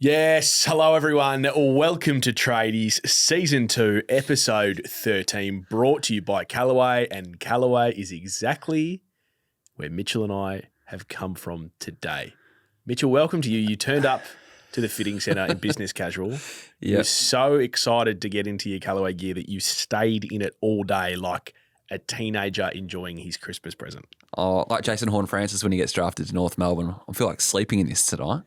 Yes, hello everyone. Welcome to Tradies Season 2, Episode 13, brought to you by Callaway, and Callaway is exactly where Mitchell and I have come from today. Mitchell, welcome to you. You turned up to the fitting centre in business casual. You were so excited to get into your Callaway gear that you stayed in it all day like a teenager enjoying his Christmas present. Oh, like Jason Horne-Francis when he gets drafted to North Melbourne. I feel like sleeping in this tonight.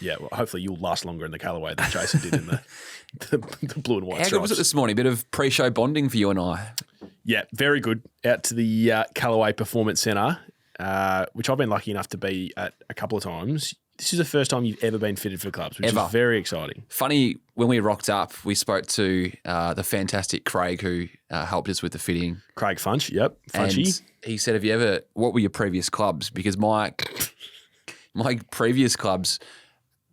Yeah, well, hopefully you'll last longer in the Callaway than Jason did in the blue and white stripes. How good was it this morning? A bit of pre-show bonding for you and I. Yeah, very good. Out to the Callaway Performance Centre, which I've been lucky enough to be at a couple of times. This is the first time you've ever been fitted for clubs, which is very exciting. Funny, when we rocked up, we spoke to the fantastic Craig who helped us with the fitting. Craig Funch, yep. Funchy. And he said, what were your previous clubs? Because my previous clubs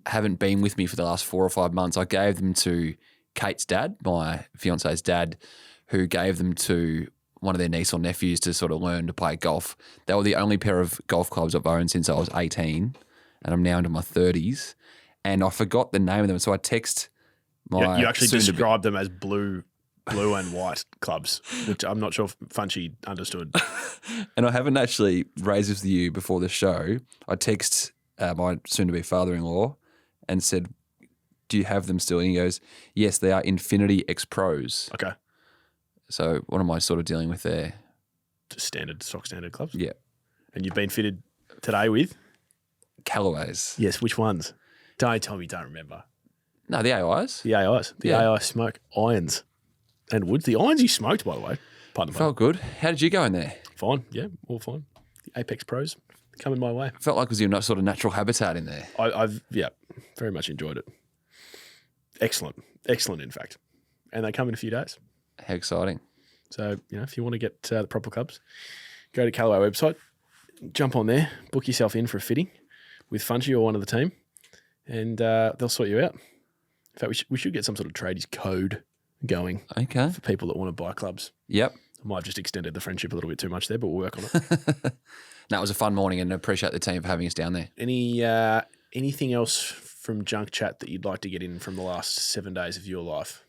haven't been with me for the last 4 or 5 months. I gave them to Kate's dad, my fiance's dad, who gave them to one of their niece or nephews to sort of learn to play golf. They were the only pair of golf clubs I've owned since I was 18, and I'm now into my 30s. And I forgot the name of them, so I text my... You actually described them as blue and white clubs, which I'm not sure if Funchy understood. And I haven't actually raised this with you before the show. I text my soon-to-be father-in-law and said, do you have them still? And he goes, yes, they are Infinity X Pros. Okay. So what am I sort of dealing with there? Just stock standard clubs? Yeah. And you've been fitted today with? Callaways. Yes, which ones? Don't tell me you don't remember. No, the AIs. The AIs. The AI smoke irons and woods. The irons you smoked, by the way. Pardon me. Felt good. How did you go in there? Fine. Yeah, all fine. The Apex Pros coming my way. Felt like it was your sort of natural habitat in there. I've very much enjoyed it. Excellent, in fact. And they come in a few days. How exciting! So if you want to get the proper clubs, go to Callaway website, jump on there, book yourself in for a fitting with Funchy or one of the team, and they'll sort you out. In fact, we should get some sort of tradies code going. Okay. For people that want to buy clubs. Yep. I might have just extended the friendship a little bit too much there, but we'll work on it. No, it was a fun morning, and I appreciate the team for having us down there. Anything else from Junk Chat that you'd like to get in from the last 7 days of your life?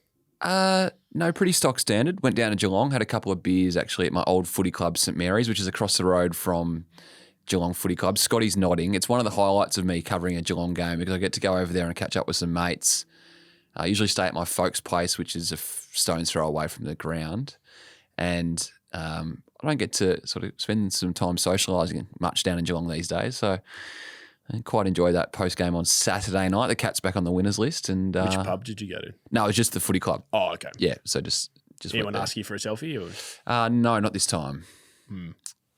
No, pretty stock standard. Went down to Geelong, had a couple of beers actually at my old footy club, St Mary's, which is across the road from Geelong Footy Club. Scotty's nodding. It's one of the highlights of me covering a Geelong game because I get to go over there and catch up with some mates. I usually stay at my folks' place, which is a stone's throw away from the ground. And I don't get to sort of spend some time socialising much down in Geelong these days. So I quite enjoyed that post-game on Saturday night. The Cat's back on the winners list. And which pub did you go to? No, it was just the footy club. Oh, okay. Yeah, so just anyone ask you for a selfie? Or? No, not this time.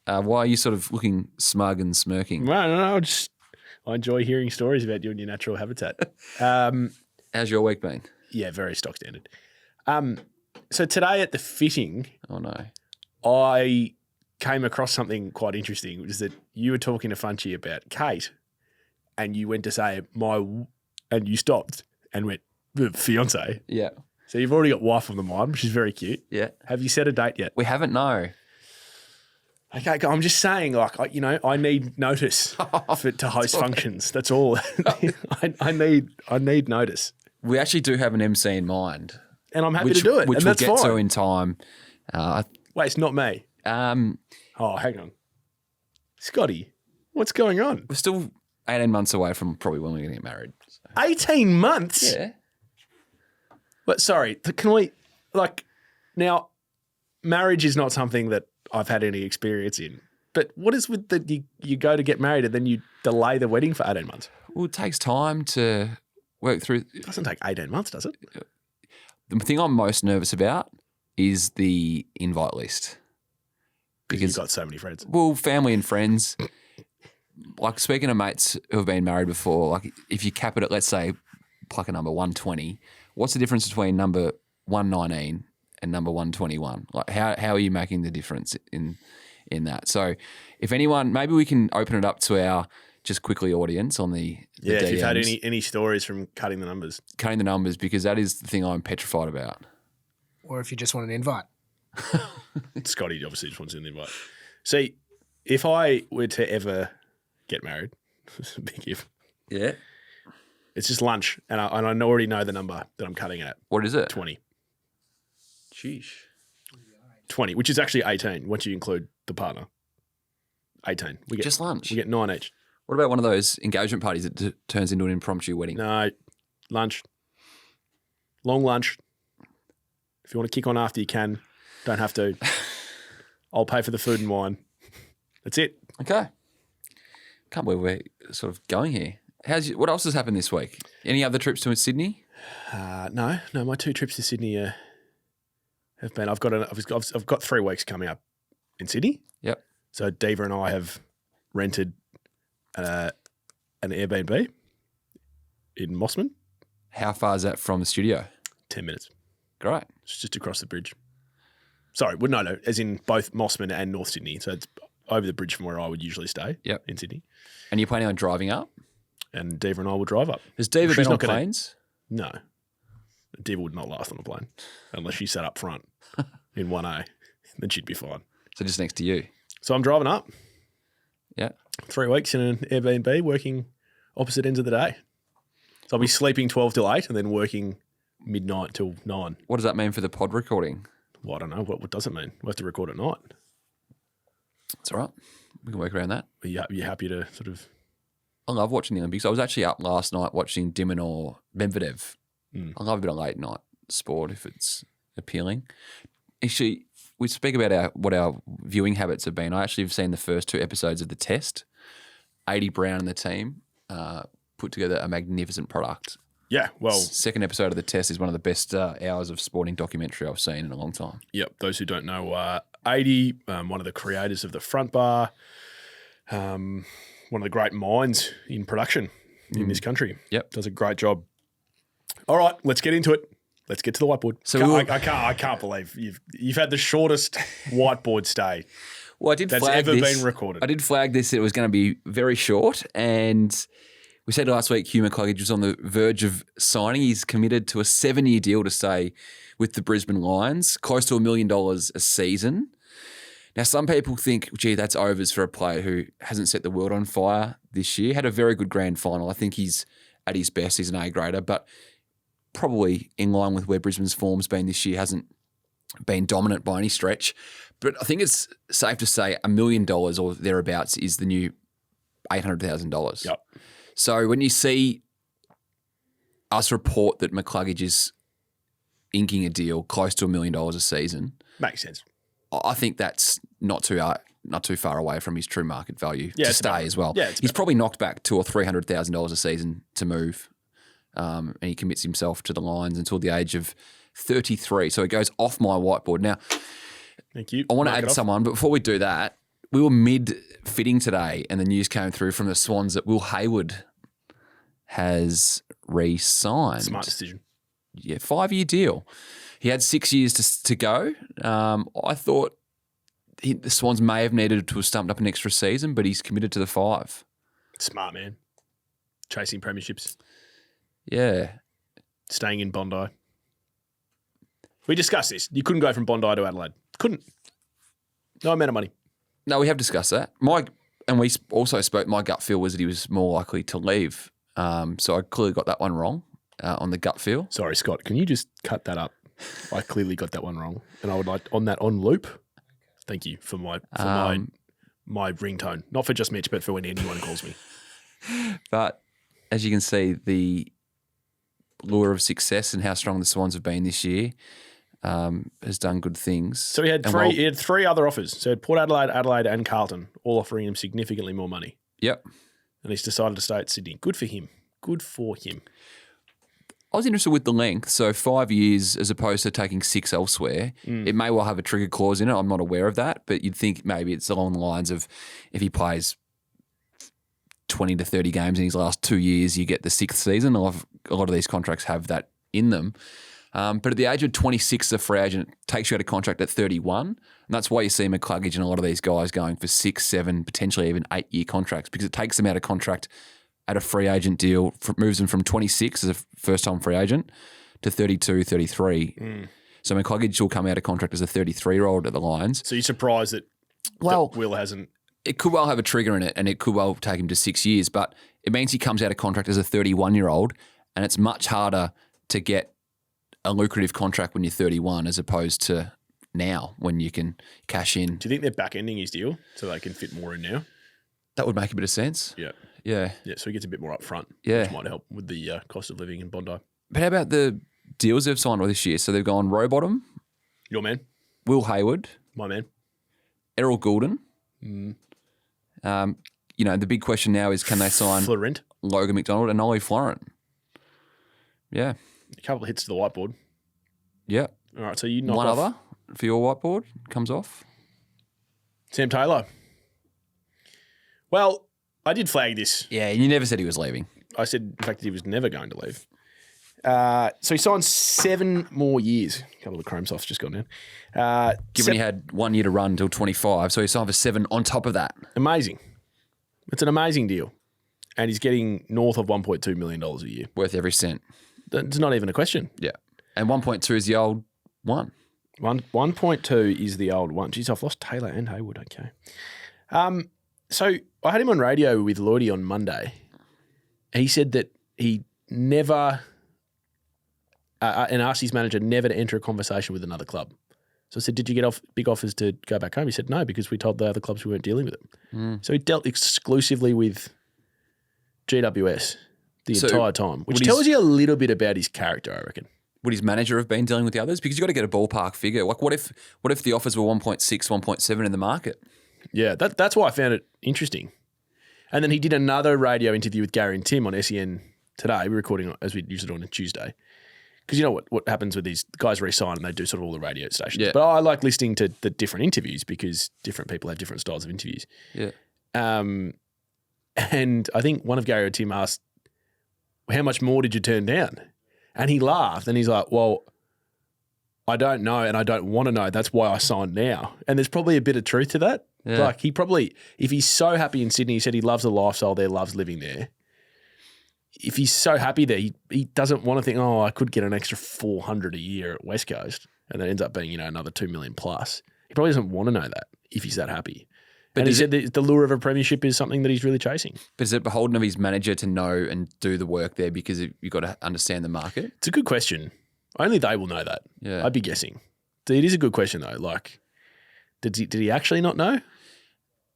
Why are you sort of looking smug and smirking? No. I enjoy hearing stories about you and your natural habitat. How's your week been? Yeah, very stock standard. So today at the fitting, Oh no, I came across something quite interesting, which is that you were talking to Funchy about Kate, and you went to say and you stopped and went fiance. Yeah. So you've already got wife on the mind, which is very cute. Yeah. Have you set a date yet? We haven't, no. Okay, I'm just saying, I need notice to host functions. That's all. I need notice. We actually do have an MC in mind. And I'm happy to do it. Which and we'll that's get fine. to in time. Wait, it's not me. Oh, hang on. Scotty, what's going on? We're still 18 months away from probably when we're going to get married. So. 18 months? Yeah. But sorry, can we, now, marriage is not something that I've had any experience in. But what is with you go to get married and then you delay the wedding for 18 months? Well, it takes time to work through. It doesn't take 18 months, does it? The thing I'm most nervous about is the invite list. Because you've got so many friends. Well, family and friends. Like speaking to mates who have been married before, like if you cap it at, let's say, pluck a number 120, what's the difference between number 119 and number 121? Like how are you making the difference in that? So if anyone, maybe we can open it up to our just quickly audience on the yeah, DMs. if you've had any stories from cutting the numbers. Cutting the numbers, because that is the thing I'm petrified about. Or if you just want an invite. Scotty obviously just wants an invite. See, if I were to ever get married, it's a big if. Yeah. It's just lunch, and I already know the number that I'm cutting it at. What is it? 20. Sheesh. 20, which is actually 18 once you include the partner. 18. We get Just lunch. We get 9 each. What about one of those engagement parties that turns into an impromptu wedding? No, lunch. Long lunch. If you want to kick on after, you can. Don't have to. I'll pay for the food and wine. That's it. Okay. Can't believe we're sort of going here. What else has happened this week? Any other trips to Sydney? No. My 2 trips to Sydney have been. I've got 3 weeks coming up in Sydney. Yep. So Diva and I have rented an Airbnb in Mossman. How far is that from the studio? 10 minutes. Great. It's just across the bridge. Sorry, well, no, as in both Mossman and North Sydney. So it's over the bridge from where I would usually stay. Yep. In Sydney. And you're planning on driving up? And Diva and I will drive up. Has Diva She's been on not gonna- planes? No. Diva would not last on a plane unless she sat up front in 1A. Then she'd be fine. So just next to you? So I'm driving up. Yeah. 3 weeks in an Airbnb, working opposite ends of the day. So I'll be sleeping 12 till 8 and then working midnight till 9. What does that mean for the pod recording? Well, I don't know. What does it mean? We'll have to record at night. It's all right. We can work around that. Are you happy to sort of... I love watching the Olympics. I was actually up last night watching Dimon or Medvedev. I love a bit of late night sport if it's appealing. Actually, we speak about what our viewing habits have been. I actually have seen the first 2 episodes of The Test. 80 Brown and the team put together a magnificent product. Yeah, well... Second episode of The Test is one of the best hours of sporting documentary I've seen in a long time. Yep, those who don't know, 80, one of the creators of the Front Bar, one of the great minds in production in this country. Yep. Does a great job. All right, let's get into it. Let's get to the whiteboard. So I can't believe you've had the shortest whiteboard stay Well, I did that's flag ever this. been recorded. I did flag this that it was going to be very short, and we said last week Hugh McCluggage was on the verge of signing. He's committed to a 7-year deal to stay with the Brisbane Lions, close to $1 million a season. Now, some people think, gee, that's overs for a player who hasn't set the world on fire this year. Had a very good grand final. I think he's at his best. He's an A-grader, but probably in line with where Brisbane's form's been this year, hasn't been dominant by any stretch. But I think it's safe to say $1 million or thereabouts is the new $800,000. Yep. So when you see us report that McCluggage is inking a deal close to $1 million a season, Makes sense. I think that's not too far away from his true market value Yeah, to it's stay about- as well. yeah, it's He's about- probably knocked back $200,000 or $300,000 a season to move, and he commits himself to the Lions until the age of 33. So it goes off my whiteboard. Now, Thank you. I want to Mark add it off. someone, but before we do that, we were mid-fitting today and the news came through from the Swans that Will Hayward has re-signed. Smart decision. Yeah, 5-year deal. He had 6 years to go. I thought the Swans may have needed to have stumped up an extra season, but he's committed to the 5. Smart man. Chasing premierships. Yeah. Staying in Bondi. We discussed this. You couldn't go from Bondi to Adelaide. Couldn't. No amount of money. No, we have discussed that. And we also spoke, my gut feel was that he was more likely to leave. So I clearly got that one wrong on the gut feel. Sorry, Scott. Can you just cut that up? I clearly got that one wrong. And I would like on loop. Thank you for my ringtone. Not for just Mitch, but for when anyone calls me. But as you can see, the lure of success and how strong the Swans have been this year has done good things. So he had And he had 3 other offers. So he had Port Adelaide, Adelaide and Carlton, all offering him significantly more money. Yep. And he's decided to stay at Sydney. Good for him. Good for him. I was interested with the length. So 5 years as opposed to taking 6 elsewhere. It may well have a trigger clause in it. I'm not aware of that. But you'd think maybe it's along the lines of if he plays 20 to 30 games in his last 2 years, you get the 6th season. A lot of these contracts have that in them. But at the age of 26 as a free agent, it takes you out of contract at 31. And that's why you see McCluggage and a lot of these guys going for 6, 7, potentially even 8-year contracts because it takes them out of contract at a free agent deal, moves them from 26 as a first-time free agent to 32, 33. So McCluggage will come out of contract as a 33-year-old at the Lions. So you're surprised that Well, Will hasn't... it could well have a trigger in it and it could well take him to 6 years, but it means he comes out of contract as a 31-year-old, and it's much harder to get a lucrative contract when you're 31 as opposed to now when you can cash in. Do you think they're back-ending his deal so they can fit more in now? That would make a bit of sense. Yeah. Yeah. Yeah, so he gets a bit more up front, Yeah. which might help with the cost of living in Bondi. But how about the deals they've signed this year? So they've gone Rowbottom, Your man, Will Hayward, my man. Errol Goulden. The big question now is can they sign Florent. Logan McDonald and Ollie Florent? Yeah. A couple of hits to the whiteboard. Yeah. All right, so you knock One off other for your whiteboard comes off. Sam Taylor. Well, I did flag this. Yeah, you never said he was leaving. I said, in fact, that he was never going to leave. So he signed 7 more years. A couple of the chrome softs just gone down. Given he had 1 year to run until 25, so he signed for 7 on top of that. Amazing. It's an amazing deal. And he's getting north of $1.2 million a year. Worth every cent. That's not even a question. Yeah. And 1.2 is the old one. 1.2 is the old one. Jeez, I've lost Taylor and Hayward. Okay. So I had him on radio with Lloydie on Monday. He said that he never, and asked his manager never to enter a conversation with another club. So I said, did you get big offers to go back home? He said, no, because we told the other clubs we weren't dealing with them. So he dealt exclusively with GWS the entire time, which tells you a little bit about his character, I reckon. Would his manager have been dealing with the others? Because you've got to get a ballpark figure. Like, what if the offers were 1.6, 1.7 in the market? Yeah, that's why I found it interesting. And then he did another radio interview with Gary and Tim on SEN today. We're recording as we usually do on a Tuesday. Because you know what happens with these guys re-sign and they do sort of all the radio stations. Yeah. But I like listening to the different interviews because different people have different styles of interviews. Yeah. And I think one of Gary and Tim asked, how much more did you turn down? And he laughed and he's like, well, I don't know and I don't want to know. That's why I signed now. And there's probably a bit of truth to that. Yeah. Like he probably, if he's so happy in Sydney, he said he loves the lifestyle there, loves living there. If he's so happy there, he doesn't want to think, oh, I could get an extra 400 a year at West Coast. And that ends up being, another 2 million plus. He probably doesn't want to know that if he's that happy. But and he said that the lure of a premiership is something that he's really chasing. But is it beholden of his manager to know and do the work there because you've got to understand the market? It's a good question. Only they will know that. Yeah. I'd be guessing. It is a good question though. Like, did he actually not know?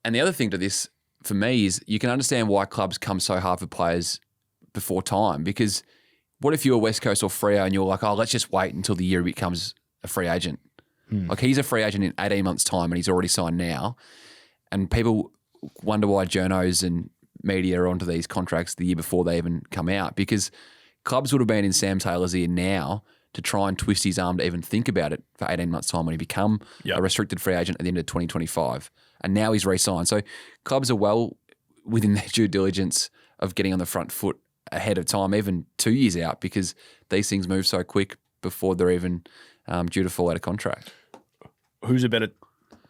And the other thing to this for me is you can understand why clubs come so hard for players before time, because what if you're West Coast or Freo and you're like, oh, let's just wait until the year he becomes a free agent. Like he's a free agent in 18 months' time and he's already signed now. And people wonder why journos and media are onto these contracts the year before they even come out, because clubs would have been in Sam Taylor's ear now to try and twist his arm to even think about it for 18 months' time when he become a restricted free agent at the end of 2025. And now he's re-signed. So clubs are well within their due diligence of getting on the front foot ahead of time, even 2 years out, because these things move so quick before they're even due to fall out of contract. Who's a better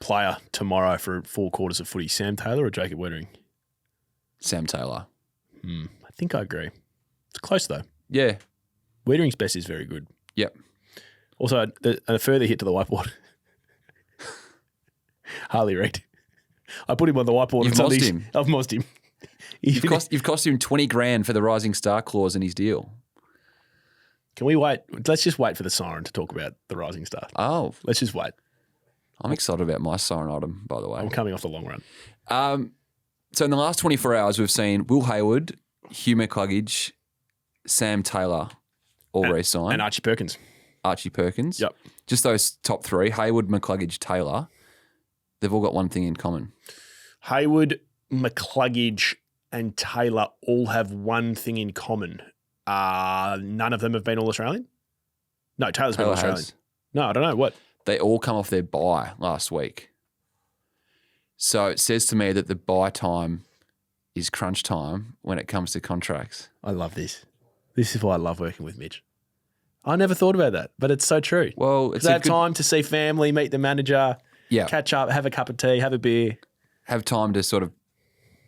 player tomorrow for 4 quarters of footy, Sam Taylor or Jacob Wettering? Sam Taylor. I think I agree. It's close though. Yeah. Wettering's best is very good. Yep. Also, a further hit to the whiteboard. Harley Reid. I put him on the whiteboard. You've mossed him. I've mossed him. You've cost him $20,000 for the rising star clause in his deal. Can we wait? Let's just wait for the siren to talk about the rising star. Oh. Let's just wait. I'm excited about my siren item, by the way. I'm coming off the long run. So in the last 24 hours, we've seen Will Hayward, Hugh McCluggage, Sam Taylor all re-signed. And Archie Perkins. Archie Perkins. Yep. Just those top 3, Hayward, McCluggage, Taylor. They've all got one thing in common. Hayward, McCluggage and Taylor all have one thing in common. None of them have been All-Australian? No, Taylor's been All-Australian. No, I don't know. What? They all come off their bye last week. So it says to me that the bye time is crunch time when it comes to contracts. I love this. This is why I love working with Mitch. I never thought about that, but it's so true. Well, it's they have time to see family, meet the manager, catch up, have a cup of tea, have a beer. Have time to sort of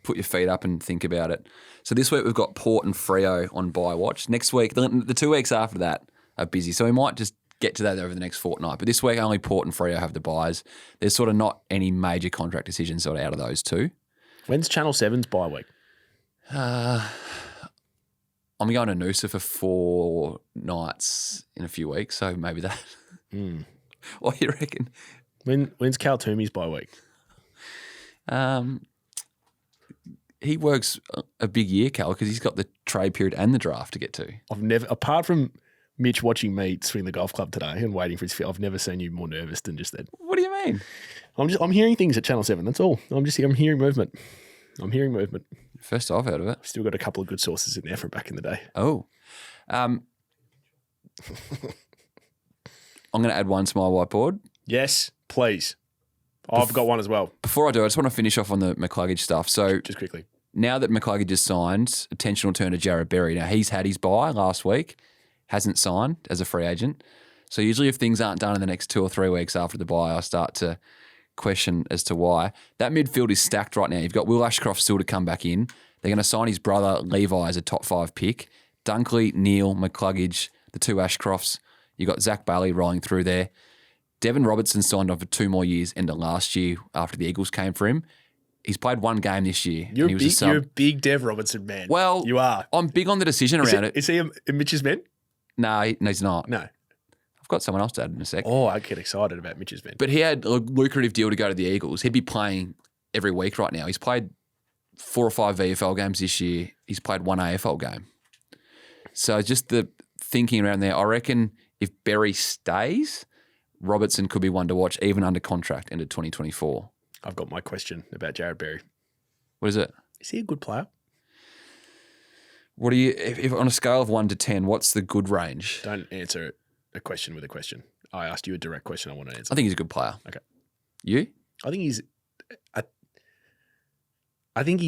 put your feet up and think about it. So this week we've got Port and Freo on bye watch. Next week, the 2 weeks after that are busy. So we might just get to that over the next fortnight. But this week only Port and Freo have the byes. There's sort of not any major contract decisions sort of out of those two. When's Channel 7's bye week? I'm going to Noosa for 4 nights in a few weeks, so maybe that. What do you reckon? When's Cal Toomey's bye week? He works a big year, Cal, because he's got the trade period and the draft to get to. I've never, apart from Mitch watching me swing the golf club today and waiting for his fit, I've never seen you more nervous than just then. What do you mean? I'm hearing things at Channel 7. That's all. I'm hearing movement. I'm hearing movement. First I've heard of it. Still got a couple of good sources in there from back in the day. Oh. I'm going to add one to my whiteboard. Yes, please. I've got one as well. Before I do, I just want to finish off on the McCluggage stuff. So just quickly. Now that McCluggage has signed, attention will turn to Jared Berry. Now, he's had his bye last week, hasn't signed as a free agent. So usually if things aren't done in the next 2 or 3 weeks after the bye, I start to question as to why. That midfield is stacked right now. You've got Will Ashcroft still to come back in. They're going to sign his brother Levi as a top 5 pick. Dunkley, Neal, McCluggage, the 2 Ashcrofts. You've got Zach Bailey rolling through there. Devon Robertson signed on for 2 more years end of last year after the Eagles came for him. He's played 1 game this year. You're a big Dev Robertson man. Well, you are. I'm big on the decision around it. Is he a Mitch's man? No, he's not. No. I've got someone else to add in a sec. Oh, I get excited about Mitch's man. But he had a lucrative deal to go to the Eagles. He'd be playing every week right now. He's played 4 or 5 VFL games this year. He's played 1 AFL game. So just the thinking around there, I reckon if Berry stays, Robertson could be one to watch even under contract into 2024. I've got my question about Jared Berry. What is it? Is he a good player? What do you, if on a scale of 1 to 10, what's the good range? Don't answer a question with a question. I asked you a direct question I want to answer. I think he's a good player. Okay. You? I think he's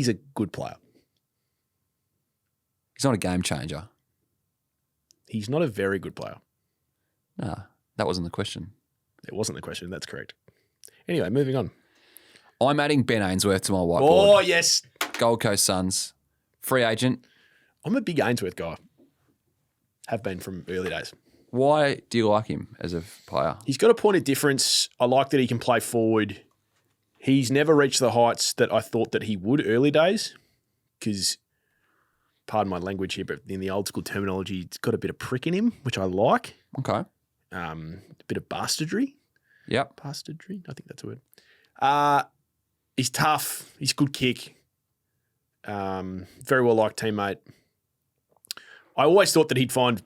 a good player. He's not a game changer. He's not a very good player. No, that wasn't the question. It wasn't the question. That's correct. Anyway, moving on. I'm adding Ben Ainsworth to my whiteboard. Oh, yes. Gold Coast Suns. Free agent. I'm a big Ainsworth guy. Have been from early days. Why do you like him as a player? He's got a point of difference. I like that he can play forward. He's never reached the heights that I thought that he would early days because, pardon my language here, but in the old school terminology, it's got a bit of prick in him, which I like. Okay. A bit of bastardry. Yep. Bastardry? I think that's a word. He's tough. He's a good kick. Very well liked teammate. I always thought that he'd find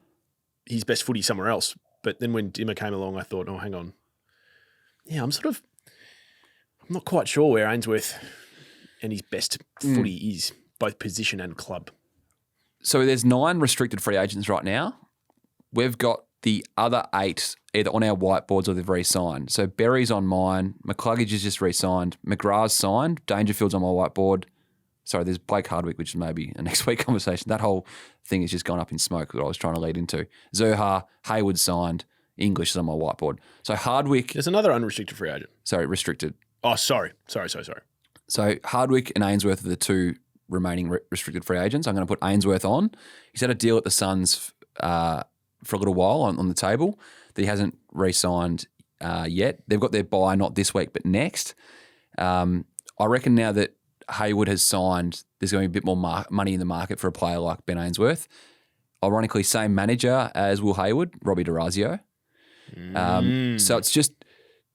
his best footy somewhere else. But then when Dimmer came along, I thought, oh, hang on. Yeah, I'm not quite sure where Ainsworth and his best footy is, both position and club. So there's 9 restricted free agents right now. We've got the other 8 either on our whiteboards or they've re-signed. So Berry's on mine. McCluggage is just re-signed. McGrath's signed. Dangerfield's on my whiteboard. Sorry, there's Blake Hardwick, which is maybe a next week conversation. That whole thing has just gone up in smoke that I was trying to lead into. Zerha, Hayward signed. English is on my whiteboard. So Hardwick... There's another unrestricted free agent. Sorry, restricted. Oh, sorry. So Hardwick and Ainsworth are the 2 remaining restricted free agents. I'm going to put Ainsworth on. He's had a deal at the Suns for a little while on the table that he hasn't re-signed yet. They've got their bye not this week but next. I reckon now that Hayward has signed, there's going to be a bit more money in the market for a player like Ben Ainsworth. Ironically, same manager as Will Hayward, Robbie DeRazio. So it's just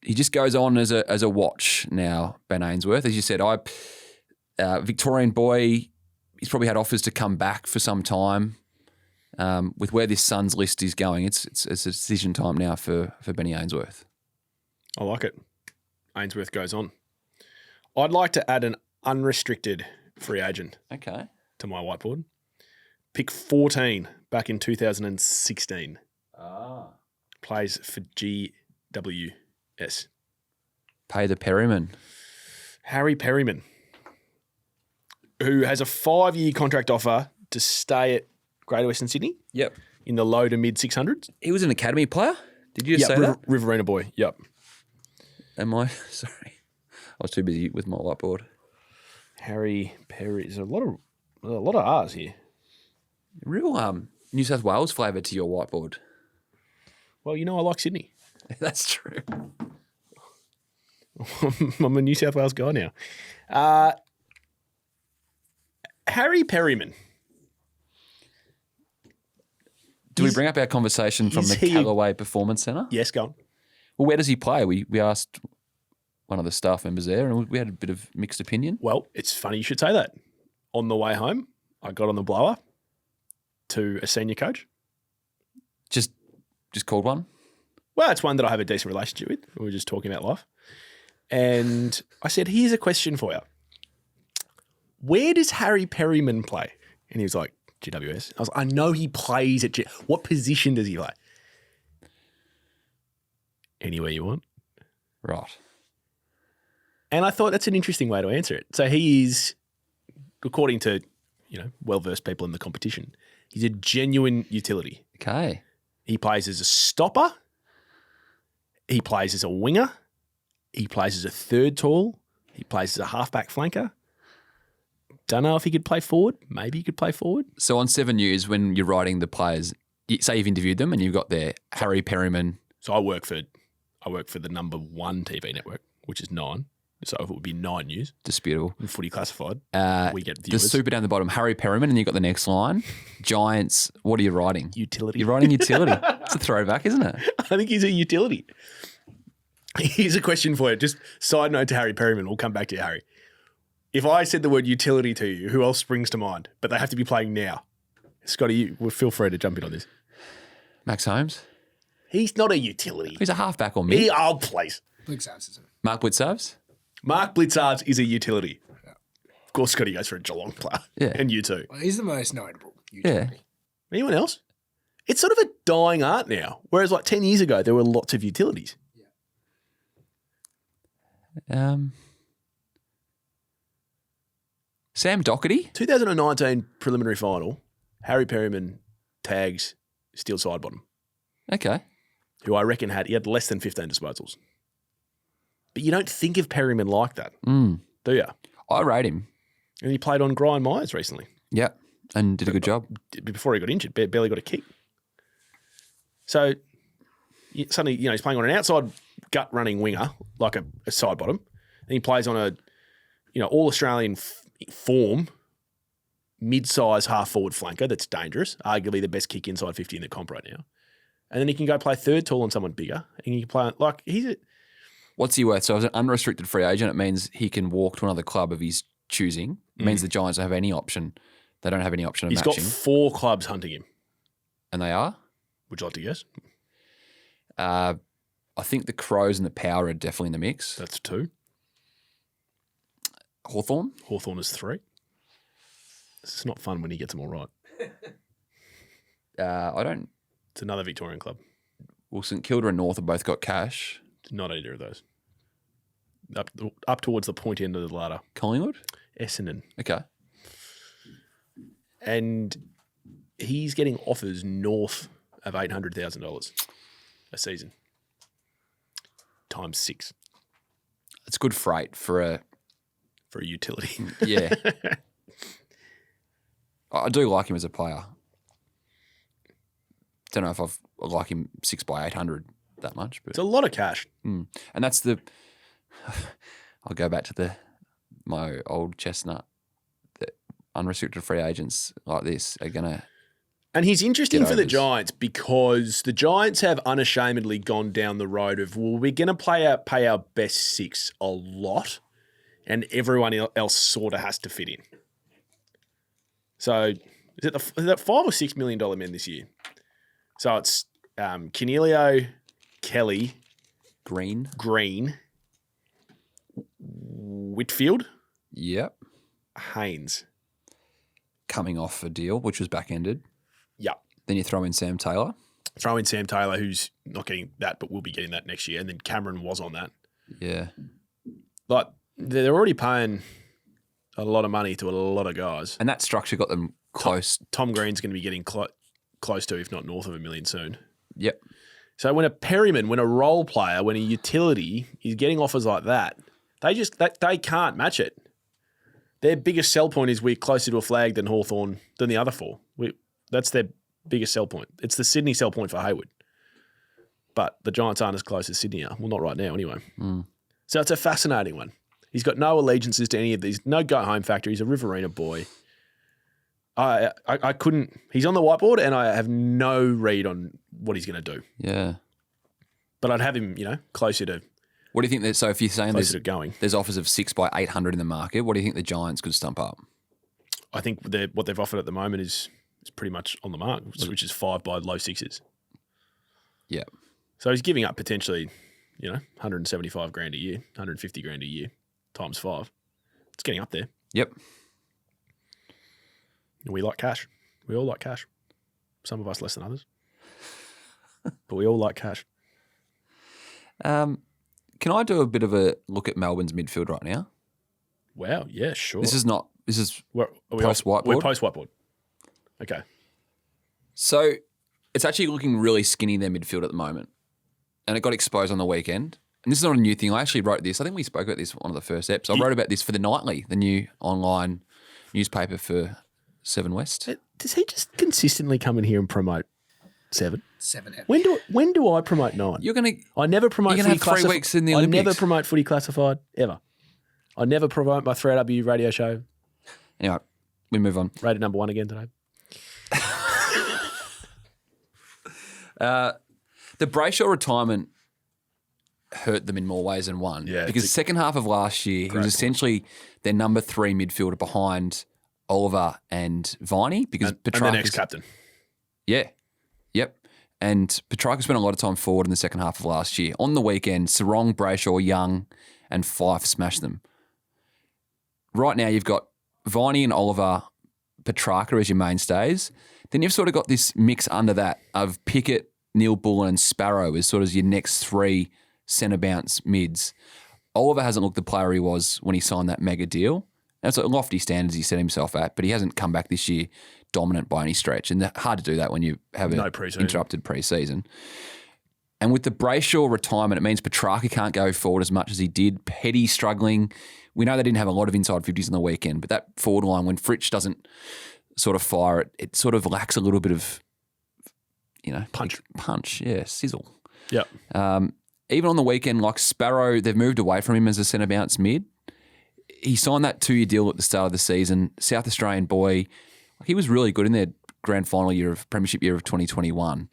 he just goes on as a watch now, Ben Ainsworth. As you said, Victorian boy, he's probably had offers to come back for some time. With where this Suns list is going, it's a decision time now for Benny Ainsworth. I like it. Ainsworth goes on. I'd like to add an unrestricted free agent to my whiteboard. Pick 14 back in 2016. Plays for GWS. Pay the Perryman. Harry Perryman, who has a 5-year contract offer to stay at Greater Western Sydney. Yep. In the low to mid 600s. He was an academy player? Did you just say that? Riverina boy. Yep. Am I? Sorry. I was too busy with my whiteboard. Harry Perry. There's a lot of R's here. Real New South Wales flavour to your whiteboard. Well, I like Sydney. That's true. I'm a New South Wales guy now. Harry Perryman. Do we bring up our conversation from the Callaway Performance Centre? Yes, go on. Well, where does he play? We asked one of the staff members there and we had a bit of mixed opinion. Well, it's funny you should say that. On the way home, I got on the blower to a senior coach. Just called one? Well, it's one that I have a decent relationship with. We were just talking about life. And I said, here's a question for you. Where does Harry Perryman play? And he was like, GWS. I was like, I know he plays at what position does he play? Anywhere you want. Right. And I thought that's an interesting way to answer it. So he is, according to, well-versed people in the competition, he's a genuine utility. Okay. He plays as a stopper. He plays as a winger. He plays as a third tall. He plays as a halfback flanker. Don't know if he could play forward. Maybe he could play forward. So on 7 News, when you're writing the players, say you've interviewed them and you've got there Harry Perryman. So I work for the number one TV network, which is 9. So if it would be 9 News. Disputable. And Footy Classified. We get the viewers. super down the bottom, Harry Perryman, and you've got the next line. Giants, what are you writing? Utility. You're writing utility. It's a throwback, isn't it? I think he's a utility. Here's a question for you. Just side note to Harry Perryman. We'll come back to you, Harry. If I said the word utility to you, who else springs to mind? But they have to be playing now. Scotty, you feel free to jump in on this. Max Holmes. He's not a utility. He's a halfback or mid. Please. Blitzards. Mark Blitzards. Mark Blitzards is a utility. Yeah. Of course, Scotty goes for a Geelong player. Yeah. And you too. Well, he's the most notable utility. Yeah. Anyone else? It's sort of a dying art now. Whereas like 10 years ago, there were lots of utilities. Sam Doherty. 2019 preliminary final, Harry Perryman tags Steel Sidebottom. Okay. Who I reckon he had less than 15 disposals. But you don't think of Perryman like that, do you? I rate him. And he played on Brian Myers recently. Yeah, and did a good job. Before he got injured, barely got a kick. So suddenly, he's playing on an outside gut-running winger, like a side bottom, and he plays on a, all-Australian form, mid-size half-forward flanker that's dangerous, arguably the best kick inside 50 in the comp right now. And then he can go play third tall on someone bigger, and he can play What's he worth? So as an unrestricted free agent, it means he can walk to another club of his choosing. It means the Giants don't have any option. They don't have any option of matching. He's got 4 clubs hunting him. And they are? Would you like to guess? I think the Crows and the Power are definitely in the mix. That's 2. Hawthorn? Hawthorn is 3. This is not fun when he gets them all right. It's another Victorian club. Well, St Kilda and North have both got cash. Not either of those. Up towards the point end of the ladder. Collingwood? Essendon. Okay. And he's getting offers north of $800,000 a season. Times 6. It's good freight for a utility. Yeah. I do like him as a player. Don't know if I like him 6 by 800 that much. But it's a lot of cash. And that's I'll go back to my old chestnut. The unrestricted free agents like this are going to. And he's interesting for the Giants because the Giants have unashamedly gone down the road of, well, we're going to pay our best 6 a lot and everyone else sort of has to fit in. So is it $5 or $6 million men this year? So it's Canelio, Kelly, Green, Whitfield, yep, Haynes. Coming off a deal, which was back-ended. Yep. Then you throw in Sam Taylor. Throw in Sam Taylor, who's not getting that, but will be getting that next year. And then Cameron was on that. Yeah. Like, they're already paying a lot of money to a lot of guys. And that structure got them close. Tom Green's going to be getting close to, if not north of $1 million soon. Yep. So when a role player, when a utility is getting offers like that, they can't match it. Their biggest sell point is we're closer to a flag than Hawthorn than the other 4. That's their biggest sell point. It's the Sydney sell point for Hayward. But the Giants aren't as close as Sydney are. Well, not right now anyway. So it's a fascinating one. He's got no allegiances to any of these, no go-home factor. He's a Riverina boy. I couldn't. He's on the whiteboard, and I have no read on what he's going to do. Yeah. But I'd have him, closer to. What do you think that? So if you're saying there's offers of 6 by 800 in the market, what do you think the Giants could stump up? I think what they've offered at the moment is pretty much on the mark, which is 5 by low 6s. Yeah. So he's giving up potentially, 175 grand a year, 150 grand a year, times 5. It's getting up there. Yep. We like cash. We all like cash. Some of us less than others. But we all like cash. Can I do a bit of a look at Melbourne's midfield right now? Wow. Yeah, sure. This is post-whiteboard? We're post-whiteboard. Okay. So it's actually looking really skinny, their midfield at the moment. And it got exposed on the weekend. And this is not a new thing. I actually wrote this. I think we spoke about this on one of the first eps. I wrote about this for The Nightly, the new online newspaper for Seven West. Does he just consistently come in here and promote 7? 7 eps. When do I promote 9? I never promote You're going to have 3 weeks in the Olympics. I never promote footy classified, ever. I never promote my 3RW radio show. Anyway, we move on. Rated number 1 again today. The Brayshaw retirement hurt them in more ways than one. Yeah, because the second half of last year, he was essentially their number 3 midfielder behind Oliver and Viney. Because Petrarca, and the next captain. Yeah. Yep. And Petrarca spent a lot of time forward in the second half of last year. On the weekend, Sarong, Brayshaw, Young and Fife smashed them. Right now, you've got Viney and Oliver, Petrarca as your mainstays. Then you've sort of got this mix under that of Pickett, Neil Bullen and Sparrow as sort of your next 3 centre bounce mids. Oliver hasn't looked the player he was when he signed that mega deal. That's a lofty standards he set himself at, but he hasn't come back this year dominant by any stretch. And hard to do that when you have an interrupted pre-season. And with the Brayshaw retirement, it means Petrarca can't go forward as much as he did. Petty struggling. We know they didn't have a lot of inside 50s on the weekend, but that forward line, when Fritsch doesn't sort of fire it, it sort of lacks a little bit of, punch, yeah, sizzle. Yeah. Even on the weekend, like Sparrow, they've moved away from him as a centre bounce mid. He signed that 2-year deal at the start of the season. South Australian boy, he was really good in their grand final premiership year of 2021.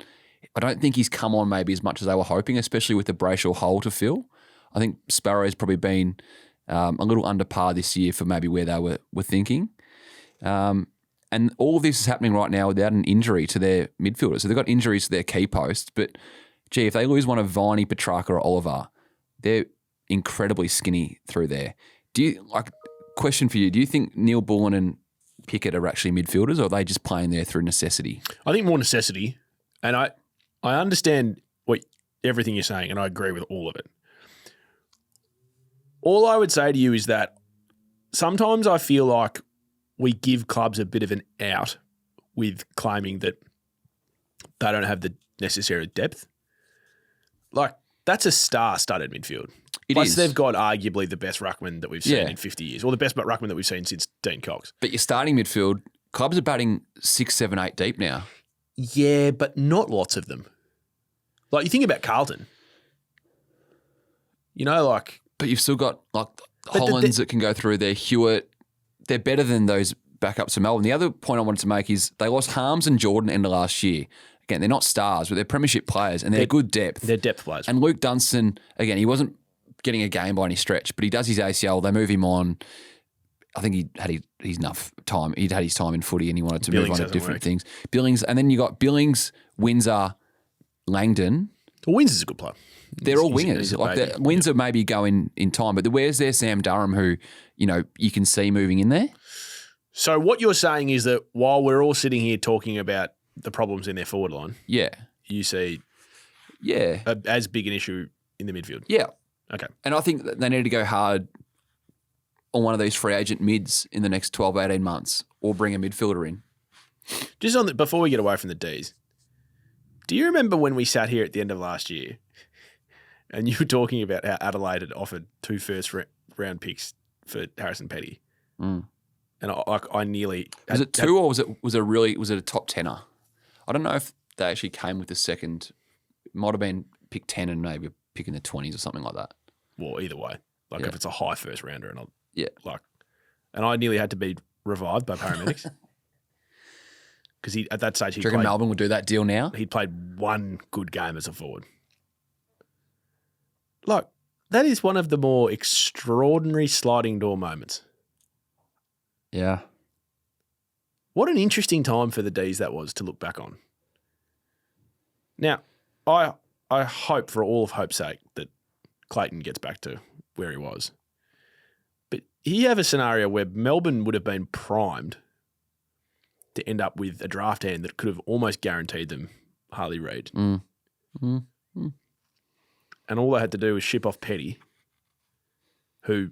I don't think he's come on maybe as much as they were hoping, especially with the Brayshaw hole to fill. I think Sparrow's probably been a little under par this year for maybe where they were thinking. And all of this is happening right now without an injury to their midfielders. So they've got injuries to their key posts. But, gee, if they lose one of Viney, Petrarca or Oliver, they're incredibly skinny through there. Question for you, do you think Neil Bullen and Pickett are actually midfielders or are they just playing there through necessity? I think more necessity. And I understand everything you're saying and I agree with all of it. All I would say to you is that sometimes I feel like we give clubs a bit of an out with claiming that they don't have the necessary depth. Like, that's a star-studded midfield. Plus, they've got arguably the best ruckman that we've seen in 50 years, or the best ruckman that we've seen since Dean Cox. But your starting midfield, clubs are batting 6, 7, 8 deep now. Yeah, but not lots of them. Like, you think about Carlton. But you've still got, Hollands that can go through there, Hewitt. They're better than those backups to Melbourne. The other point I wanted to make is they lost Harms and Jordan end of last year. Again, they're not stars, but they're premiership players and they're good depth. They're depth players. And Luke Dunstan, again, he wasn't getting a game by any stretch, but he does his ACL. They move him on. I think he had his enough time. He'd had his time in footy and he wanted to move on to different things. Billings, and then you got Billings, Windsor, Langdon. Well, Windsor's a good player. They're all wingers. Windsor maybe go in time, but where's their Sam Durham who, you can see moving in there? So what you're saying is that while we're all sitting here talking about the problems in their forward line, you see as big an issue in the midfield. Yeah. Okay. And I think that they need to go hard on one of these free agent mids in the next 12, 18 months or bring a midfielder in. Just before we get away from the Ds, do you remember when we sat here at the end of last year and you were talking about how Adelaide had offered 2 first-round picks for Harrison Petty? Mm. And I nearly... Was it 2 or was it a top tenner? I don't know if they actually came with the second. It might have been pick 10 and maybe a pick in the 20s or something like that. Well, either way. If it's a high first rounder and yeah. And I nearly had to be revived by paramedics. because at that stage Do you reckon Melbourne would do that deal now? he'd played one good game as a forward. Look, that is one of the more extraordinary sliding door moments. Yeah. What an interesting time for the D's that was to look back on. Now, I hope for all of hope's sake that Clayton gets back to where he was. But here you have a scenario where Melbourne would have been primed to end up with a draft hand that could have almost guaranteed them Harley Reid. Mm. Mm. Mm. And all they had to do was ship off Petty, who,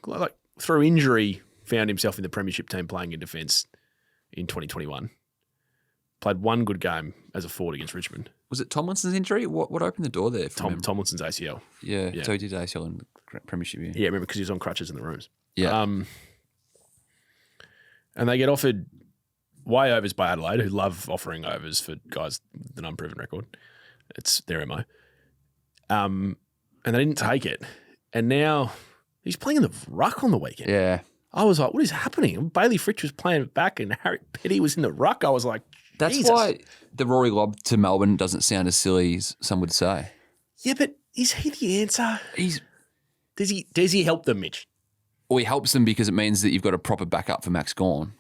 like through injury, found himself in the premiership team playing in defence in 2021. Played one good game as a forward against Richmond. Was it Tomlinson's injury? What opened the door there for him? Tomlinson's ACL. Yeah, so he did ACL in the premiership year. Yeah, remember, because he was on crutches in the rooms. Yeah. And they get offered way overs by Adelaide, who love offering overs for guys with an unproven record. It's their MO. And they didn't take it. And now he's playing in the ruck on the weekend. Yeah. I was like, what is happening? Bailey Fritsch was playing it back and Harry Petty was in the ruck. I was like, That's Jesus. why the Rory lob to Melbourne doesn't sound as silly as some would say. Yeah, but is he the answer? He's Does he help them, Mitch? Or he helps them because it means that you've got a proper backup for Max Gawn.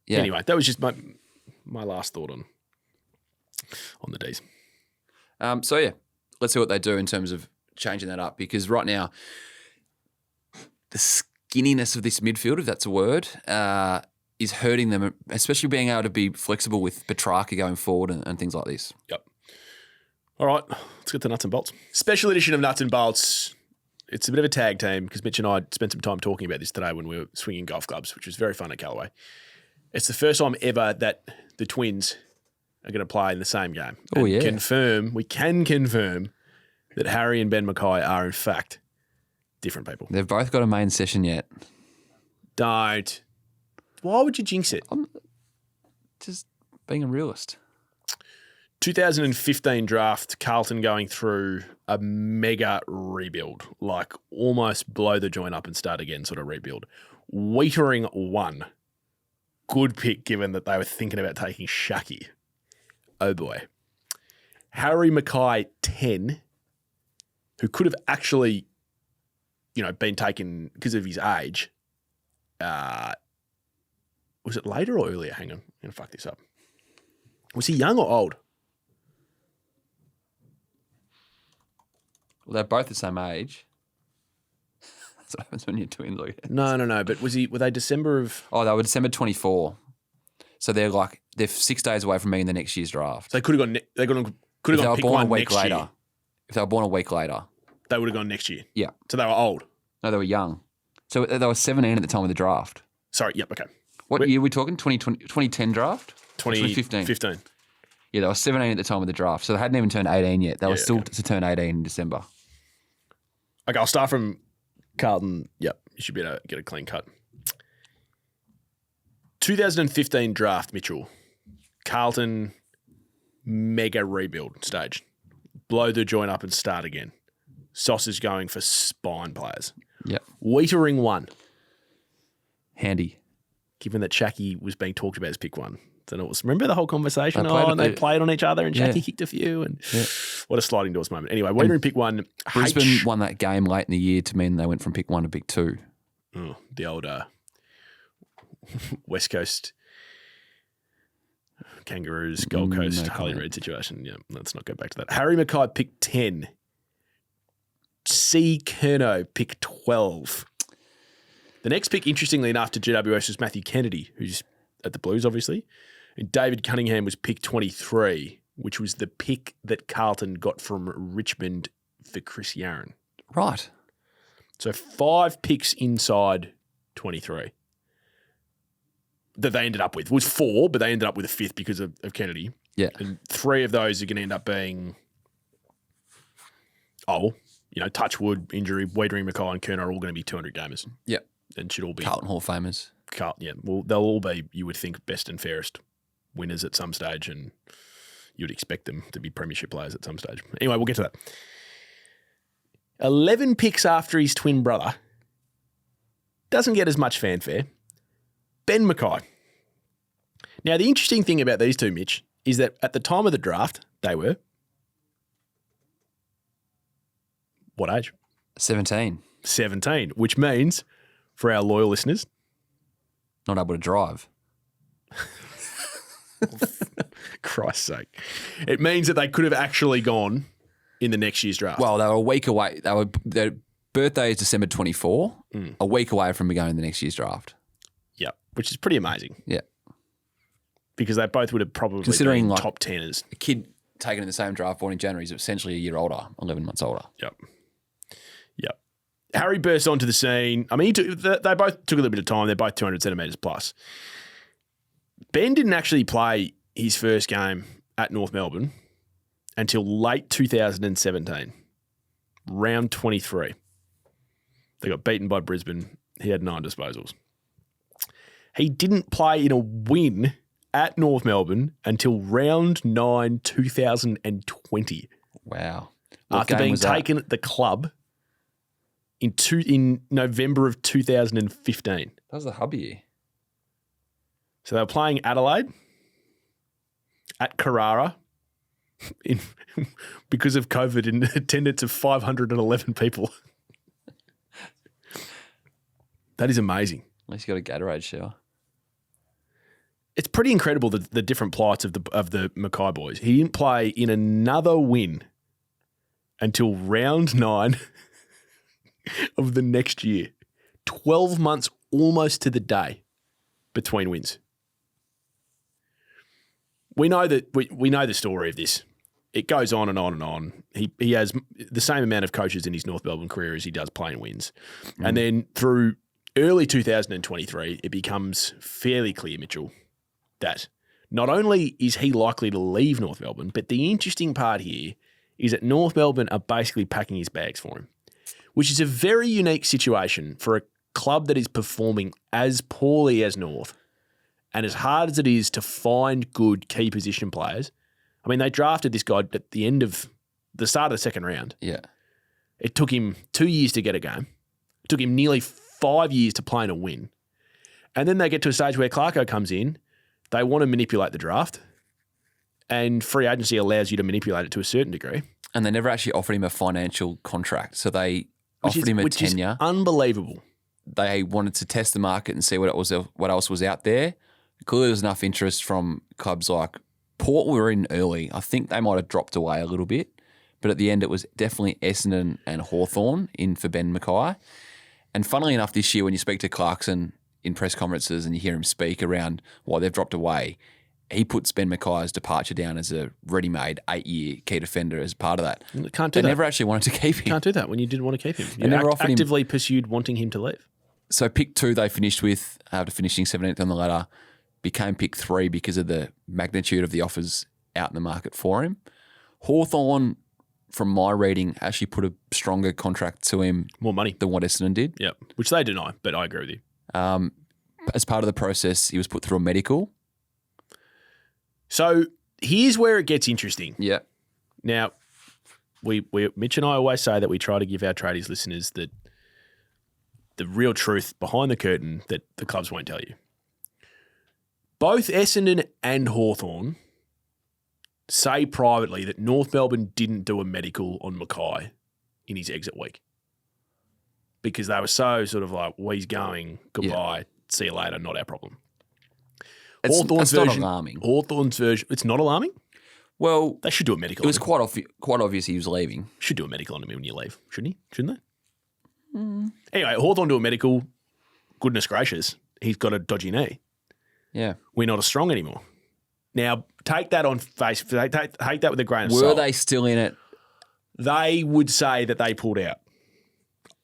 Yeah. Anyway, that was just my last thought on the D's. So, yeah, let's see what they do in terms of changing that up, because right now the skinniness of this midfield, if that's a word, is hurting them, especially being able to be flexible with Petrarca going forward and things like this. Yep. All right, let's get to nuts and bolts. Special edition of Nuts and Bolts. It's a bit of a tag team because Mitch and I spent some time talking about this today when we were swinging golf clubs, which was very fun at Callaway. It's the first time ever that the twins are going to play in the same game. Oh, And yeah. we can confirm that Harry and Ben Mackay are in fact different people. They've both got a main session yet. Don't. Why would you jinx it? Just being a realist. 2015 draft, Carlton going through a mega rebuild, like almost blow the joint up and start again sort of rebuild. Waitering 1. Good pick given that they were thinking about taking Shaki. Oh boy. Harry Mackay 10, who could have actually, been taken because of his age. Was it later or earlier? Hang on. I'm going to fuck this up. Was he young or old? Well, they're both the same age. That's what happens when you're twins. No. But were they December of? Oh, they were December 24. So they're 6 days away from being the next year's draft. So they could have gone. They could have gone pick one next year. If they were born a week later, they would have gone next year. Yeah. So they were old. No, they were young. So they were 17 at the time of the draft. Sorry. Yep. Okay. What year are we talking? 2010 draft? 2015. 15. Yeah, they were 17 at the time of the draft. So they hadn't even turned 18 yet. They were still to turn 18 in December. Okay, I'll start from Carlton. Yep, you should be able to get a clean cut. 2015 draft, Mitchell. Carlton mega rebuild stage. Blow the joint up and start again. Sauce is going for spine players. Yep. Waitering 1. Handy. Given that Shaki was being talked about as pick 1. Then it was, remember the whole conversation? They They played on each other and Shaki kicked a few. And what a sliding doors moment. Anyway, Waitering pick 1. Brisbane won that game late in the year to mean they went from pick 1 to pick 2. Oh, the old West Coast Kangaroos, Gold Coast, Harley Reid situation. Yeah, let's not go back to that. Harry Mackay pick 10. C. Kerno pick 12. The next pick, interestingly enough, to GWS was Matthew Kennedy, who's at the Blues, obviously. And David Cunningham was pick 23, which was the pick that Carlton got from Richmond for Chris Yarran. Right. So 5 picks inside 23 that they ended up with. It was 4, but they ended up with a 5th because of Kennedy. Yeah. And 3 of those are going to end up being, touch wood, injury, Waitering, Mackay and Kerner are all going to be 200 gamers. Yeah. And should all be Carlton Hall of Famers. Well, they'll all be, you would think, best and fairest winners at some stage, and you'd expect them to be premiership players at some stage. Anyway, we'll get to that. 11 picks after his twin brother. Doesn't get as much fanfare. Ben Mackay. Now, the interesting thing about these two, Mitch, is that at the time of the draft, they were what age? 17. 17, which means for our loyal listeners, Not able to drive. Christ's sake, it means that they could have actually gone in the next year's draft. Well, they were a week away. Their birthday is December 24, a week away from going in the next year's draft. Yeah, which is pretty amazing. Yeah. Because they both would have probably Considering, been like, top teners. A kid taken in the same draft, born in January, is essentially a year older, 11 months older. Yep. Harry burst onto the scene. I mean, they both took a little bit of time. They're both 200 centimetres plus. Ben didn't actually play his first game at North Melbourne until late 2017, round 23. They got beaten by Brisbane. He had 9 disposals. He didn't play in a win at North Melbourne until round 9, 2020. Wow. After being taken at the club in November of 2015. That was the hub year. So they were playing Adelaide at Carrara because of COVID in attendance of 511 people. That is amazing. At least you got a Gatorade shower. It's pretty incredible the different plights of the Mackay boys. He didn't play in another win until round 9 of the next year. 12 months almost to the day between wins. We know that we know the story of this. It goes on and on and on. He has the same amount of coaches in his North Melbourne career as he does playing wins. And then through early 2023, it becomes fairly clear, Mitchell, that not only is he likely to leave North Melbourne, but the interesting part here is that North Melbourne are basically packing his bags for him, which is a very unique situation for a club that is performing as poorly as North and as hard as it is to find good key position players. I mean, they drafted this guy at the end of the start of the second round. Yeah. It took him 2 years to get a game. It took him nearly 5 years to play in a win. And then they get to a stage where Clarko comes in. They want to manipulate the draft, and free agency allows you to manipulate it to a certain degree. And they never actually offered him a financial contract. So they offered him a tenure. Is unbelievable. They wanted to test the market and see what else was out there. Clearly there was enough interest from clubs like Port were in early. I think they might have dropped away a little bit. But at the end it was definitely Essendon and Hawthorn in for Ben Mackay. And funnily enough, this year when you speak to Clarkson in press conferences and you hear him speak around why they've dropped away, he puts Ben Mackay's departure down as a ready-made 8-year key defender as part of that. Can't do that. They never actually wanted to keep him. Can't do that when you didn't want to keep him. They You never offered actively pursued wanting him to leave. So pick 2 they finished with after finishing 17th on the ladder, became pick 3 because of the magnitude of the offers out in the market for him. Hawthorn, from my reading, actually put a stronger contract to him. More money. Than what Essendon did. Yep, which they deny, but I agree with you. As part of the process, he was put through a medical. So here's where it gets interesting. Yeah. Now, Mitch and I always say that we try to give our tradies listeners the real truth behind the curtain that the clubs won't tell you. Both Essendon and Hawthorn say privately that North Melbourne didn't do a medical on Mackay in his exit week because they were so sort of like, well, he's going, goodbye, see you later, not our problem. That's not alarming. Hawthorn's version, it's not alarming? Well, they should do a medical. It was quite obvious he was leaving. Should do a medical on him when you leave, shouldn't he? Shouldn't they? Anyway, Hawthorn do a medical. Goodness gracious, he's got a dodgy knee. Yeah. We're not as strong anymore. Now, take that on face. Take that with a grain of salt. Were they still in it? They would say that they pulled out.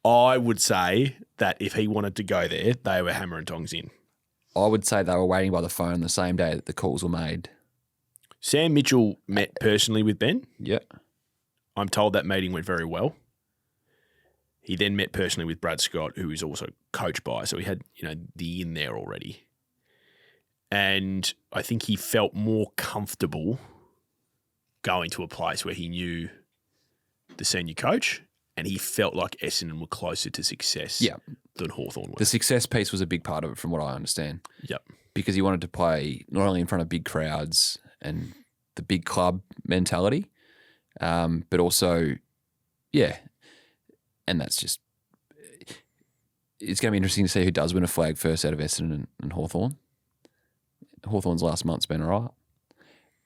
I would say that if he wanted to go there, they were hammer and tongs in. I would say they were waiting by the phone the same day that the calls were made. Sam Mitchell met personally with Ben. Yeah. I'm told that meeting went very well. He then met personally with Brad Scott, who is also coached by, so he had, the in there already. And I think he felt more comfortable going to a place where he knew the senior coach and he felt like Essendon were closer to success than Hawthorn were. The success piece was a big part of it from what I understand. Yep. because he wanted to play not only in front of big crowds and the big club mentality, but also, yeah, and that's just it's going to be interesting to see who does win a flag first out of Essendon and Hawthorn. Hawthorn's last month's been all right.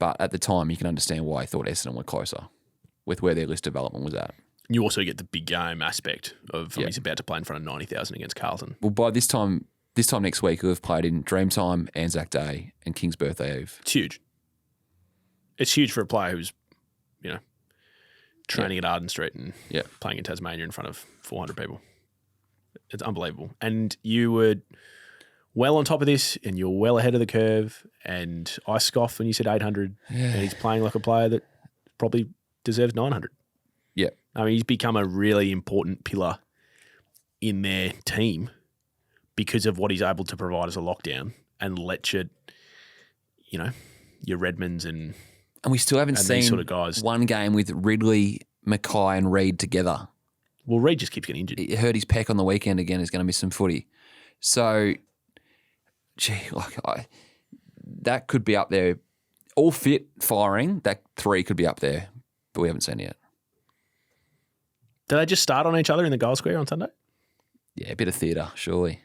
But at the time, you can understand why he thought Essendon were closer with where their list development was at. You also get the big game aspect of he's about to play in front of 90,000 against Carlton. Well, by this time next week, he'll have played in Dreamtime, Anzac Day and King's Birthday Eve. It's huge. It's huge for a player who's, training at Arden Street and playing in Tasmania in front of 400 people. It's unbelievable. And you were well on top of this and you're well ahead of the curve. And I scoffed when you said 800 and he's playing like a player that probably deserves 900. Yeah. I mean, he's become a really important pillar in their team because of what he's able to provide as a lockdown and let your Redmonds and we still haven't seen sort of guys. One game with Ridley, Mackay and Reid together. Well, Reid just keeps getting injured. He hurt his pec on the weekend again. He's going to miss some footy. So, that could be up there. All fit, firing, that 3 could be up there, but we haven't seen it yet. Did they just start on each other in the goal square on Sunday? Yeah, a bit of theatre, surely.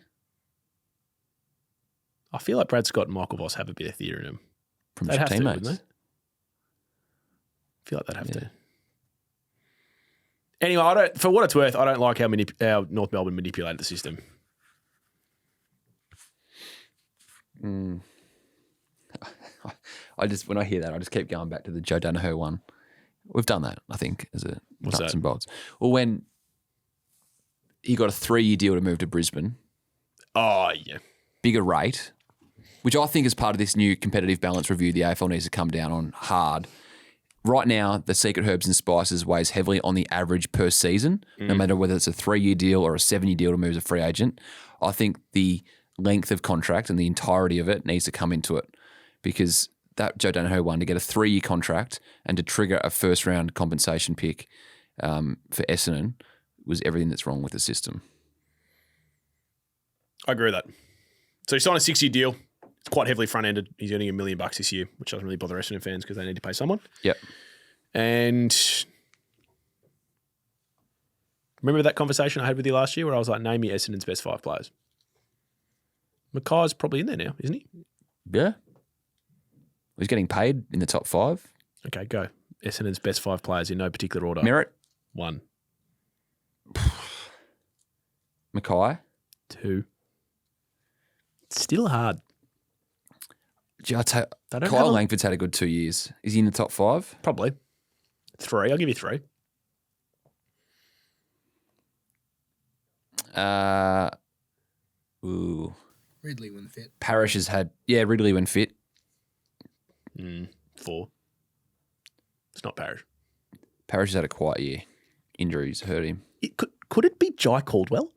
I feel like Brad Scott and Michael Voss have a bit of theatre in them. From they'd have teammates. to, wouldn't they? I feel like they'd have to. Anyway, for what it's worth, I don't like how North Melbourne manipulated the system. When I hear that, I just keep going back to the Joe Danaher one. We've done that, I think, as a nuts and bolts. Well, when he got a 3-year deal to move to Brisbane. Oh, yeah. Bigger rate, which I think is part of this new competitive balance review the AFL needs to come down on hard. Right now, the Secret Herbs and Spices weighs heavily on the average per season, no matter whether it's a 3-year deal or a 7-year deal to move as a free agent. I think the length of contract and the entirety of it needs to come into it because that Joe Danaher one, to get a 3-year contract and to trigger a first-round compensation pick for Essendon was everything that's wrong with the system. I agree with that. So he signed a 6-year deal. It's quite heavily front-ended. He's earning $1 million this year, which doesn't really bother Essendon fans because they need to pay someone. Yep. And remember that conversation I had with you last year where I was like, name me Essendon's best 5 players. Mackay's probably in there now, isn't he? Yeah. He's getting paid in the top 5. Okay, go. Essendon's best 5 players in no particular order. Merritt. 1. Mackay. 2. It's still hard. Kyle Langford's had a good 2 years. Is he in the top 5? Probably. 3. I'll give you 3. Ridley when fit. Parrish has had, Ridley when fit. 4. It's not Parrish. Parrish has had a quiet year. Injuries hurt him. Could it be Jai Caldwell?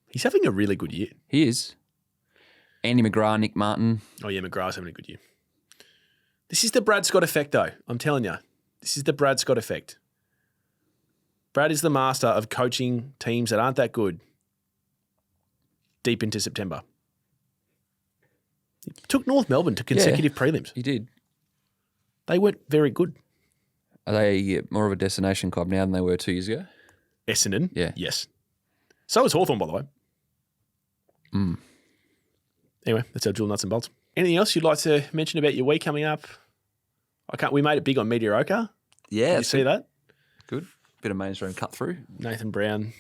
He's having a really good year. He is. Andy McGrath, Nick Martin. Oh, yeah, McGrath's having a good year. This is the Brad Scott effect, though. I'm telling you. This is the Brad Scott effect. Brad is the master of coaching teams that aren't that good deep into September. He took North Melbourne to consecutive prelims. He did. They weren't very good. Are they more of a destination club now than they were 2 years ago? Essendon? Yeah. Yes. So is Hawthorn, by the way. Anyway, that's our dual nuts and bolts. Anything else you'd like to mention about your week coming up? We made it big on mediocre. Yeah. Did you see that? Good. Bit of mainstream cut through. Nathan Brown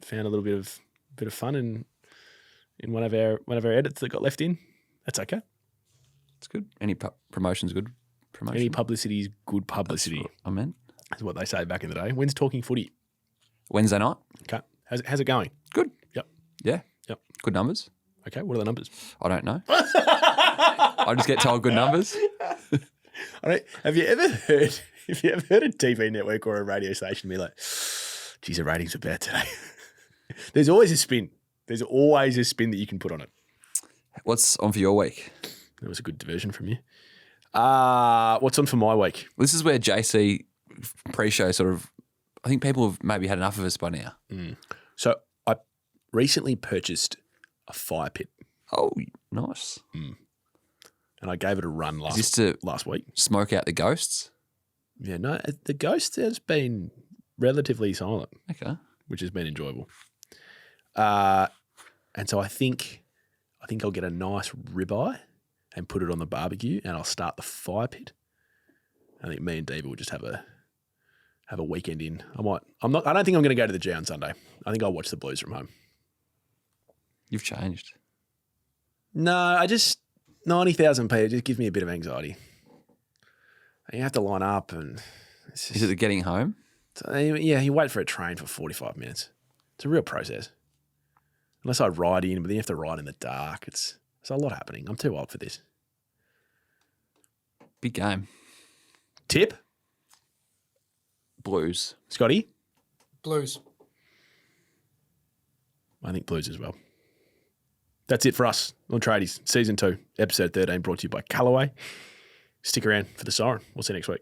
found a little bit of fun in one of our edits that got left in. That's okay. It's good. Any promotion's good promotion. Any publicity is good publicity. That's what I meant. That's what they say back in the day. When's Talking Footy? Wednesday night. Okay. How's it going? Good. Yep. Yeah. Yep. Good numbers. Okay. What are the numbers? I don't know. I just get told good numbers. Have you ever heard a TV network or a radio station be like, geez, the ratings are bad today? There's always a spin. There's always a spin that you can put on it. What's on for your week? That was a good diversion from you. What's on for my week? This is where JC pre-show I think people have maybe had enough of us by now. So I recently purchased a fire pit. Oh, nice. And I gave it a run Is this to last week. smoke out the ghosts? Yeah, no, the ghost has been relatively silent, Okay. which has been enjoyable. And so I think I'll get a nice ribeye and put it on the barbecue, and I'll start the fire pit. I think me and Diva will just have a weekend in. I don't think I'm going to go to the G on Sunday. I think I'll watch the Blues from home. You've changed. No, I just 90,000 people just gives me a bit of anxiety. You have to line up, and it's just, Is it the getting home? yeah, you wait for a train for 45 minutes. It's a real process. Unless I ride in, but then you have to ride in the dark. It's a lot happening. I'm too old for this. Big game. Tip, Blues. Scotty? Blues. I think Blues as well. That's it for us on Tradies, Season 2, Episode 13, brought to you by Callaway. Stick around for the siren. We'll see you next week.